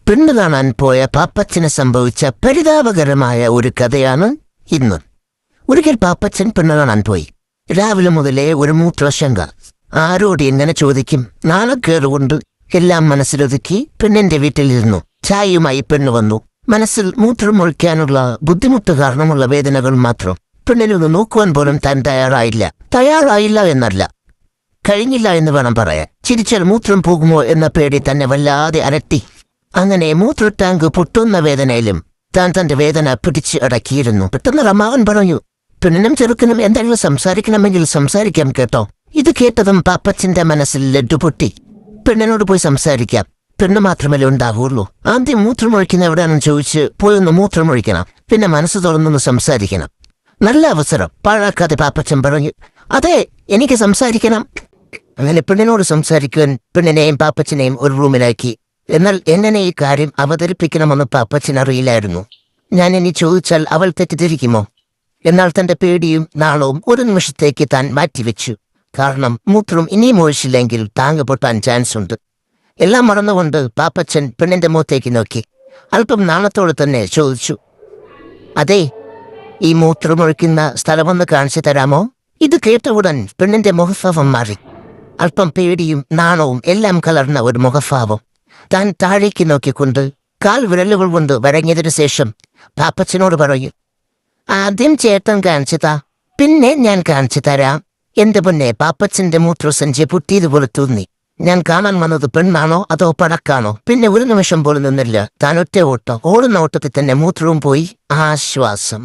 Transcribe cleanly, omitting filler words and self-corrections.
പെണ്ണ് കാണാൻ പോയ പാപ്പച്ചന് സംഭവിച്ച പരിതാപകരമായ ഒരു കഥയാണ് ഇന്ന്. ഒരിക്കൽ പാപ്പച്ചൻ പെണ്ണ് കാണാൻ പോയി. രാവിലെ മുതലേ ഒരു മൂത്രശങ്ക. ആരോട് എങ്ങനെ ചോദിക്കും? നാണക്കേറുകൊണ്ട് എല്ലാം മനസ്സിലൊതുക്കി പെണ്ണിന്റെ വീട്ടിലിരുന്നു. ചായയുമായി പെണ്ണ് വന്നു. മനസ്സിൽ മൂത്രം ഒഴിക്കാനുള്ള ബുദ്ധിമുട്ട് കാരണമുള്ള വേദനകൾ മാത്രം. പെണ്ണിനൊന്ന് നോക്കുവാൻ പോലും താൻ തയ്യാറായില്ല എന്നല്ല, കഴിഞ്ഞില്ല എന്ന് വേണം പറയാൻ. ചിരിച്ചാൽ മൂത്രം പോകുമോ എന്ന പേടി തന്നെ വല്ലാതെ അലട്ടി. അങ്ങനെ മൂത്ര ടാങ്ക് പൊട്ടുന്ന വേദനയിലും താൻ തന്റെ വേദന പിടിച്ച് അടക്കിയിരുന്നു. പെട്ടെന്ന് റമാവൻ പറഞ്ഞു, പെണ്ണിനും ചെറുക്കനും എന്തെങ്കിലും സംസാരിക്കണമെങ്കിൽ സംസാരിക്കാം കേട്ടോ. ഇത് കേട്ടതും പാപ്പച്ചന്റെ മനസ്സിൽ ലഡ്ഡു പൊട്ടി. പെണ്ണിനോട് പോയി സംസാരിക്കാം, പെണ്ണ് മാത്രമല്ലേ ഉണ്ടാവുള്ളൂ. ആദ്യം മൂത്രമൊഴിക്കുന്ന എവിടെയാണെന്ന് ചോദിച്ച് പോയി ഒന്ന് മൂത്രമൊഴിക്കണം, പിന്നെ മനസ്സ് തുറന്നൊന്ന് സംസാരിക്കണം. നല്ല അവസരം പാഴാക്കാതെ പാപ്പച്ചൻ പറഞ്ഞു, അതെ, എനിക്ക് സംസാരിക്കണം. അങ്ങനെ പെണ്ണിനോട് സംസാരിക്കുവാൻ പെണ്ണിനെയും പാപ്പച്ചനെയും ഒരു റൂമിലാക്കി. എന്നാൽ എങ്ങനെ ഈ കാര്യം അവതരിപ്പിക്കണമെന്ന് പാപ്പച്ചൻ അറിയില്ലായിരുന്നു. ഞാൻ ഇനി ചോദിച്ചാൽ അവൾ തെറ്റിദ്ധരിക്കുമോ? എന്നാൽ തന്റെ പേടിയും നാളവും ഒരു നിമിഷത്തേക്ക് താൻ മാറ്റിവെച്ചു. കാരണം മൂത്രം ഇനിയും ഒഴിച്ചില്ലെങ്കിൽ ടാങ്ക് പൊട്ടാൻ ചാൻസ് ഉണ്ട്. എല്ലാം മറന്നുകൊണ്ട് പാപ്പച്ചൻ പെണ്ണിന്റെ മുഖത്തേക്ക് നോക്കി. അല്പം നാണത്തോടെ തന്നെ ചോദിച്ചു, അതെ, ഈ മൂത്രമൊഴിക്കുന്ന സ്ഥലമൊന്ന് കാണിച്ചു തരാമോ? ഇത് കേട്ട ഉടൻ പെണ്ണിന്റെ മുഖഭാവം മാറി. അല്പം പേടിയും നാണവും എല്ലാം കലർന്ന ഒരു മുഖഭാവം. താൻ താഴേക്ക് നോക്കിക്കൊണ്ട് കാൽ വിരലുകൾ കൊണ്ട് വരഞ്ഞതിനു ശേഷം പാപ്പച്ചനോട് പറയൂ, ആദ്യം ചേട്ടൻ കാണിച്ചതാ, പിന്നെ ഞാൻ കാണിച്ചു തരാം. എന്റെ പൊന്നെ, പാപ്പച്ചന്റെ മൂത്രസഞ്ചി പൊട്ടിയതുപോലെ തോന്നി. ഞാൻ കാണാൻ വന്നത് പെണ്ണാണോ അതോ പടക്കാണോ? പിന്നെ ഒരു നിമിഷം പോലും നിന്നില്ല. താൻ ഒറ്റ ഓട്ടം. ഓടുന്ന ഓട്ടത്തിൽ തന്നെ മൂത്രവും പോയി. ആശ്വാസം.